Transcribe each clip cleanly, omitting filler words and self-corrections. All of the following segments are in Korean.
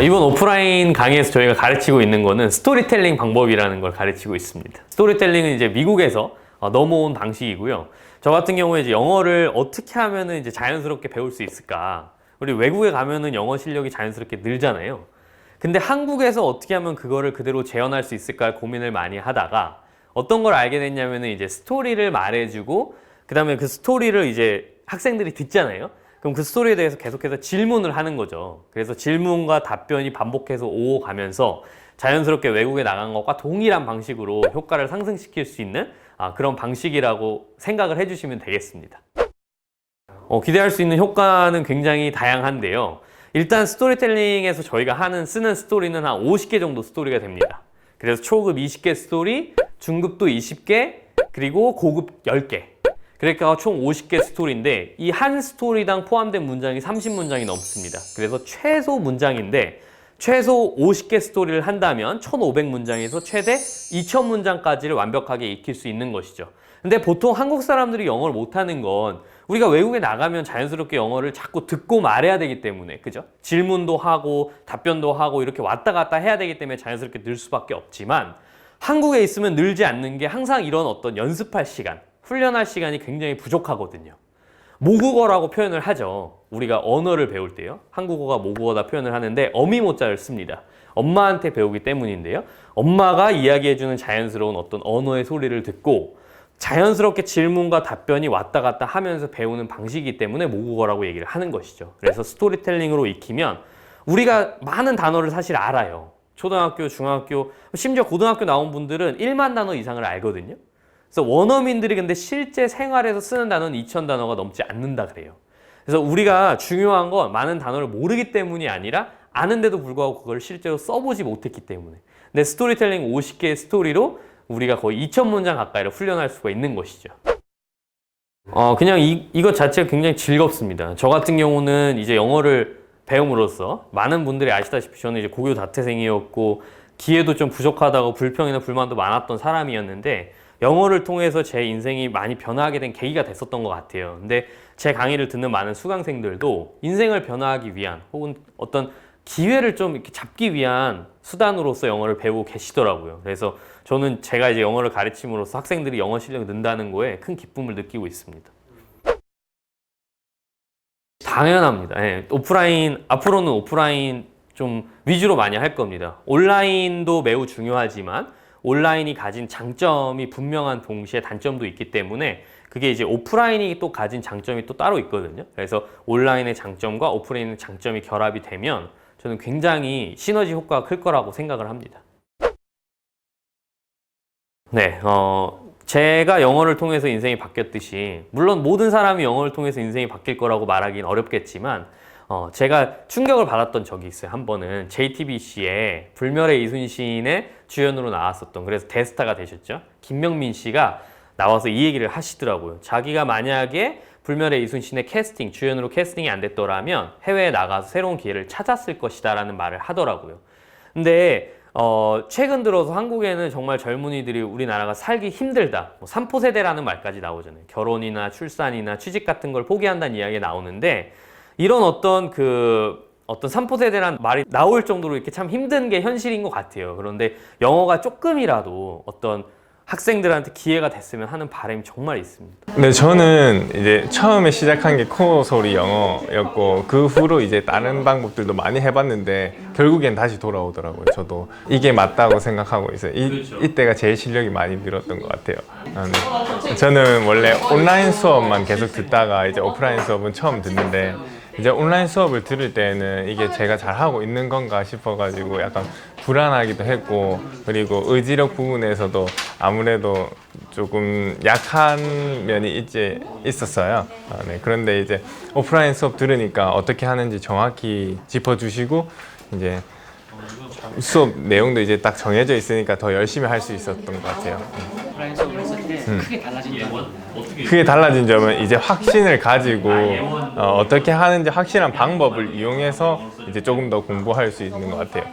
이번 오프라인 강의에서 저희가 가르치고 있는 거는 스토리텔링 방법이라는 걸 가르치고 있습니다. 스토리텔링은 이제 미국에서 넘어온 방식이고요. 저 같은 경우에 이제 영어를 어떻게 하면은 이제 자연스럽게 배울 수 있을까? 우리 외국에 가면은 영어 실력이 자연스럽게 늘잖아요. 근데 한국에서 어떻게 하면 그거를 그대로 재현할 수 있을까 고민을 많이 하다가 어떤 걸 알게 됐냐면은 이제 스토리를 말해주고 그 다음에 그 스토리를 이제 학생들이 듣잖아요. 그럼 그 스토리에 대해서 계속해서 질문을 하는 거죠. 그래서 질문과 답변이 반복해서 오고 가면서 자연스럽게 외국에 나간 것과 동일한 방식으로 효과를 상승시킬 수 있는 그런 방식이라고 생각을 해주시면 되겠습니다. 기대할 수 있는 효과는 굉장히 다양한데요. 일단 스토리텔링에서 저희가 쓰는 스토리는 한 50개 정도 스토리가 됩니다. 그래서 초급 20개 스토리, 중급도 20개, 그리고 고급 10개. 그러니까 총 50개 스토리인데 이 한 스토리당 포함된 문장이 30문장이 넘습니다. 그래서 최소 문장인데 최소 50개 스토리를 한다면 1500문장에서 최대 2000문장까지를 완벽하게 익힐 수 있는 것이죠. 근데 보통 한국 사람들이 영어를 못하는 건 우리가 외국에 나가면 자연스럽게 영어를 자꾸 듣고 말해야 되기 때문에, 그죠? 질문도 하고 답변도 하고 이렇게 왔다 갔다 해야 되기 때문에 자연스럽게 늘 수밖에 없지만 한국에 있으면 늘지 않는 게 항상 이런 어떤 연습할 시간, 훈련할 시간이 굉장히 부족하거든요. 모국어라고 표현을 하죠. 우리가 언어를 배울 때요. 한국어가 모국어다 표현을 하는데 어미모자를 씁니다. 엄마한테 배우기 때문인데요. 엄마가 이야기해주는 자연스러운 어떤 언어의 소리를 듣고 자연스럽게 질문과 답변이 왔다 갔다 하면서 배우는 방식이기 때문에 모국어라고 얘기를 하는 것이죠. 그래서 스토리텔링으로 익히면 우리가 많은 단어를 사실 알아요. 초등학교, 중학교, 심지어 고등학교 나온 분들은 1만 단어 이상을 알거든요. 그래서 원어민들이 근데 실제 생활에서 쓰는 단어는 2000단어가 넘지 않는다 그래요. 그래서 우리가 중요한 건 많은 단어를 모르기 때문이 아니라 아는데도 불구하고 그걸 실제로 써보지 못했기 때문에. 근데 스토리텔링 50개의 스토리로 우리가 거의 2000문장 가까이를 훈련할 수가 있는 것이죠. 그냥 이것 자체가 굉장히 즐겁습니다. 저 같은 경우는 이제 영어를 배움으로써 많은 분들이 아시다시피 저는 이제 고교 다태생이었고 기회도 좀 부족하다고 불평이나 불만도 많았던 사람이었는데 영어를 통해서 제 인생이 많이 변화하게 된 계기가 됐었던 것 같아요. 근데 제 강의를 듣는 많은 수강생들도 인생을 변화하기 위한 혹은 어떤 기회를 좀 이렇게 잡기 위한 수단으로서 영어를 배우고 계시더라고요. 그래서 저는 제가 이제 영어를 가르침으로써 학생들이 영어 실력이 는다는 거에 큰 기쁨을 느끼고 있습니다. 당연합니다. 네, 앞으로는 오프라인 좀 위주로 많이 할 겁니다. 온라인도 매우 중요하지만 온라인이 가진 장점이 분명한 동시에 단점도 있기 때문에 그게 이제 오프라인이 또 가진 장점이 또 따로 있거든요. 그래서 온라인의 장점과 오프라인의 장점이 결합이 되면 저는 굉장히 시너지 효과가 클 거라고 생각을 합니다. 네, 제가 영어를 통해서 인생이 바뀌었듯이 물론 모든 사람이 영어를 통해서 인생이 바뀔 거라고 말하기는 어렵겠지만 제가 충격을 받았던 적이 있어요. 한 번은 JTBC에 불멸의 이순신의 주연으로 나왔었던, 그래서 대스타가 되셨죠. 김명민 씨가 나와서 이 얘기를 하시더라고요. 자기가 만약에 불멸의 이순신의 주연으로 캐스팅이 안 됐더라면 해외에 나가서 새로운 기회를 찾았을 것이다 라는 말을 하더라고요. 근데 최근 들어서 한국에는 정말 젊은이들이 우리나라가 살기 힘들다, 3포세대라는 말까지 나오잖아요. 결혼이나 출산이나 취직 같은 걸 포기한다는 이야기가 나오는데 이런 어떤 3포세대라는 말이 나올 정도로 이렇게 참 힘든 게 현실인 것 같아요. 그런데 영어가 조금이라도 어떤 학생들한테 기회가 됐으면 하는 바람이 정말 있습니다. 네, 저는 이제 처음에 시작한 게 코소리 영어였고 그 후로 이제 다른 방법들도 많이 해봤는데 결국엔 다시 돌아오더라고요. 저도 이게 맞다고 생각하고 있어요. 이때가 제일 실력이 많이 늘었던 것 같아요. 네. 저는 원래 온라인 수업만 계속 듣다가 이제 오프라인 수업은 처음 듣는데 이제 온라인 수업을 들을 때는 이게 제가 잘하고 있는 건가 싶어가지고 약간 불안하기도 했고, 그리고 의지력 부분에서도 아무래도 조금 약한 면이 있었어요. 네. 그런데 이제 오프라인 수업 들으니까 어떻게 하는지 정확히 짚어주시고 이제 수업 내용도 이제 딱 정해져 있으니까 더 열심히 할 수 있었던 것 같아요. 오프라인 수업을 했을 때 크게 달라진 점은? 크게 달라진 점은 이제 확신을 가지고 어떻게 하는지 확실한 방법을 이용해서 이제 조금 더 공부할 수 있는 것 같아요.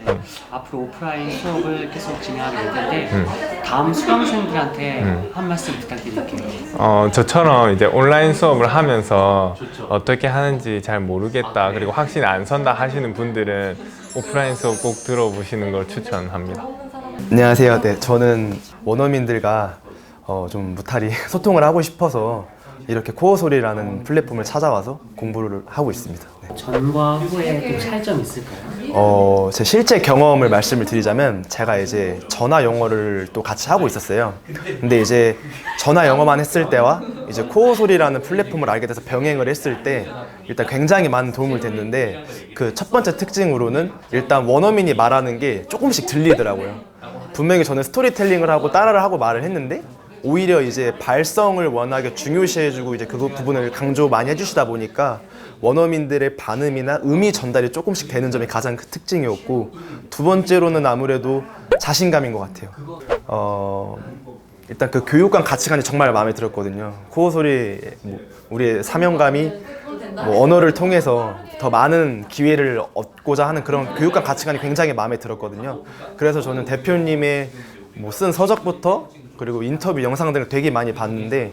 있는데 앞으로 오프라인 수업을 계속 진행하게 될 텐데 다음 수강생들한테 한 말씀 부탁드릴게요. 저처럼 이제 온라인 수업을 하면서 어떻게 하는지 잘 모르겠다, 그리고 확신이 안 선다 하시는 분들은 오프라인 수업 꼭 들어보시는 걸 추천합니다. 안녕하세요. 네, 저는 원어민들과 좀 무탈히 소통을 하고 싶어서 이렇게 코어솔이라는 플랫폼을 찾아와서 공부를 하고 있습니다. 네. 전과 후에 또 차이점이 있을까요? 제 실제 경험을 말씀을 드리자면 제가 이제 전화 영어를 또 같이 하고 있었어요. 근데 이제 전화 영어만 했을 때와 이제 코어솔이라는 플랫폼을 알게 돼서 병행을 했을 때 일단 굉장히 많은 도움을 됐는데 그 첫 번째 특징으로는 일단 원어민이 말하는 게 조금씩 들리더라고요. 분명히 저는 스토리텔링을 하고 따라를 하고 말을 했는데 오히려 이제 발성을 워낙에 중요시해주고 이제 그 부분을 강조 많이 해주시다 보니까 원어민들의 반음이나 음이 전달이 조금씩 되는 점이 가장 큰 특징이었고, 두 번째로는 아무래도 자신감인 것 같아요. 일단 그 교육관 가치관이 정말 마음에 들었거든요. 코어솔이 우리의 사명감이 언어를 통해서 더 많은 기회를 얻고자 하는 그런 교육관 가치관이 굉장히 마음에 들었거든요. 그래서 저는 대표님의 쓴 서적부터 그리고 인터뷰 영상들을 되게 많이 봤는데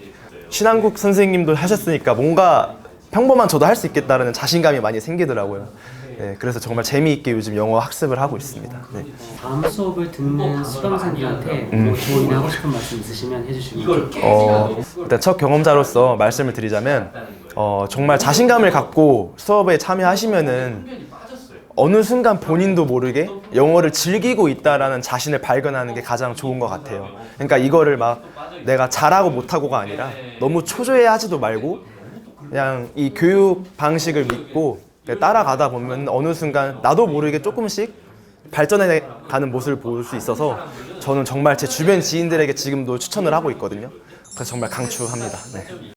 신한국 선생님도 하셨으니까 뭔가 평범한 저도 할 수 있겠다라는 자신감이 많이 생기더라고요. 네, 그래서 정말 재미있게 요즘 영어 학습을 하고 있습니다. 네. 다음 수업을 듣는 수강생들한테 뭐 조언이나 하고 싶은 말씀 있으시면 해주시면 좋겠습니다. 일단 첫 경험자로서 말씀을 드리자면 정말 자신감을 갖고 수업에 참여하시면은 어느 순간 본인도 모르게 영어를 즐기고 있다라는 자신을 발견하는 게 가장 좋은 것 같아요. 그러니까 이거를 막 내가 잘하고 못하고가 아니라 너무 초조해하지도 말고 그냥 이 교육 방식을 믿고 따라가다 보면 어느 순간 나도 모르게 조금씩 발전해 가는 모습을 볼 수 있어서 저는 정말 제 주변 지인들에게 지금도 추천을 하고 있거든요. 그래서 정말 강추합니다. 네.